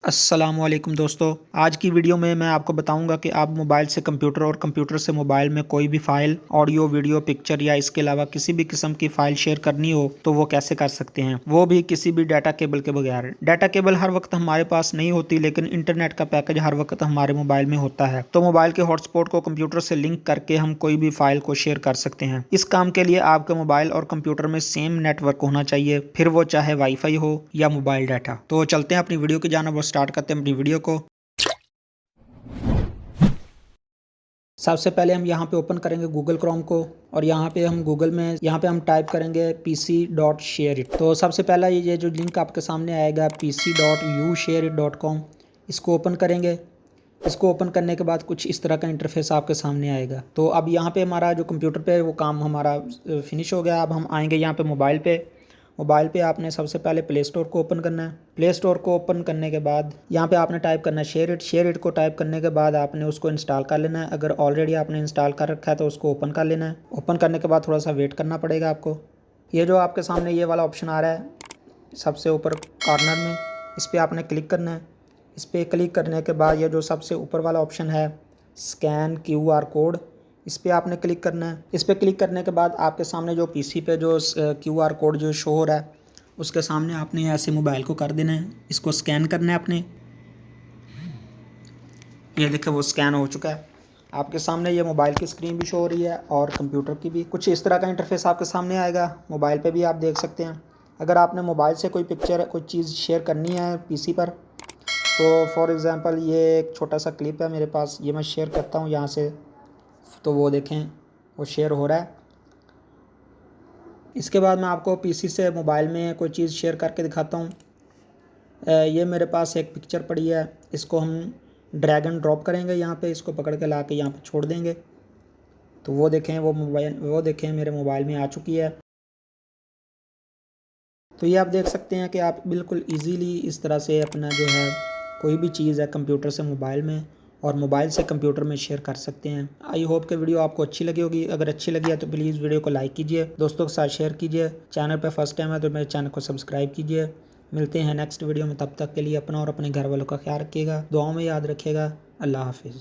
अस्सलामुअलैकुम दोस्तों, आज की वीडियो में मैं आपको बताऊंगा कि आप मोबाइल से कंप्यूटर और कंप्यूटर से मोबाइल में कोई भी फाइल, ऑडियो, वीडियो, पिक्चर या इसके अलावा किसी भी किस्म की फाइल शेयर करनी हो तो वो कैसे कर सकते हैं, वो भी किसी भी डाटा केबल के बगैर। डाटा केबल हर वक्त हमारे पास नहीं होती, लेकिन इंटरनेट का पैकेज हर वक्त हमारे मोबाइल में होता है। तो मोबाइल के हॉटस्पॉट को कंप्यूटर से लिंक करके हम कोई भी फाइल को शेयर कर सकते हैं। इस काम के लिए आपके मोबाइल और कंप्यूटर में सेम नेटवर्क होना चाहिए, फिर वो चाहे वाईफाई हो या मोबाइल डाटा। तो चलते हैं अपनी वीडियो की जानिब, स्टार्ट करते हैं अपनी वीडियो को। सबसे पहले हम यहाँ पे ओपन करेंगे गूगल क्रोम को और यहाँ पे हम गूगल में हम टाइप करेंगे pc.shareit। तो सबसे पहला ये जो लिंक आपके सामने आएगा pc.ushareit.com, इसको ओपन करेंगे। इसको ओपन करने के बाद कुछ इस तरह का इंटरफेस आपके सामने आएगा। तो अब यहाँ पे हमारा जो कंप्यूटर पे वो काम हमारा फिनिश हो गया। अब हम आएंगे यहाँ पे मोबाइल पे। मोबाइल पे आपने सबसे पहले प्ले स्टोर को ओपन करना है। प्ले स्टोर को ओपन करने के बाद यहाँ पे आपने टाइप करना है शेयर इट को टाइप करने के बाद आपने उसको इंस्टॉल कर लेना है। अगर ऑलरेडी आपने इंस्टॉल कर रखा है तो उसको ओपन कर लेना है। ओपन करने के बाद थोड़ा सा वेट करना पड़ेगा आपको। ये जो आपके सामने ये वाला ऑप्शन आ रहा है सबसे ऊपर कॉर्नर में, इस पर आपने क्लिक करना है। इस पर क्लिक करने के बाद ये जो सबसे ऊपर वाला ऑप्शन है स्कैन QR कोड, इस पर आपने क्लिक करना है। इस पर क्लिक करने के बाद आपके सामने जो पीसी पे जो QR कोड जो शो हो रहा है उसके सामने आपने ऐसे मोबाइल को कर देना है। इसको स्कैन करना है आपने। ये देखिए वो स्कैन हो चुका है। आपके सामने ये मोबाइल की स्क्रीन भी शो हो रही है और कंप्यूटर की भी। कुछ इस तरह का इंटरफेस आपके सामने आएगा। मोबाइल पे भी आप देख सकते हैं। अगर आपने मोबाइल से कोई पिक्चर कोई चीज़ शेयर करनी है पीसी पर, तो फॉर एग्ज़ाम्पल ये एक छोटा सा क्लिप है मेरे पास, ये मैं शेयर करता हूँ यहाँ से। तो वो देखें वो शेयर हो रहा है। इसके बाद मैं आपको पीसी से मोबाइल में कोई चीज़ शेयर करके दिखाता हूँ। ये मेरे पास एक पिक्चर पड़ी है, इसको हम ड्रैग एंड ड्रॉप करेंगे यहाँ पे, इसको पकड़ के ला के यहाँ पे छोड़ देंगे। तो वो देखें वो देखें मेरे मोबाइल में आ चुकी है। तो ये आप देख सकते हैं कि आप बिल्कुल इजीली इस तरह से अपना जो है कोई भी चीज़ है कंप्यूटर से मोबाइल में और मोबाइल से कंप्यूटर में शेयर कर सकते हैं। आई होप कि वीडियो आपको अच्छी लगी होगी। अगर अच्छी लगी है तो प्लीज़ वीडियो को लाइक कीजिए, दोस्तों के साथ शेयर कीजिए। चैनल पर फर्स्ट टाइम है तो मेरे चैनल को सब्सक्राइब कीजिए। मिलते हैं नेक्स्ट वीडियो में, तब तक के लिए अपना और अपने घर वालों का ख्याल रखिएगा, दुआओं में याद रखिएगा। अल्लाह हाफिज़।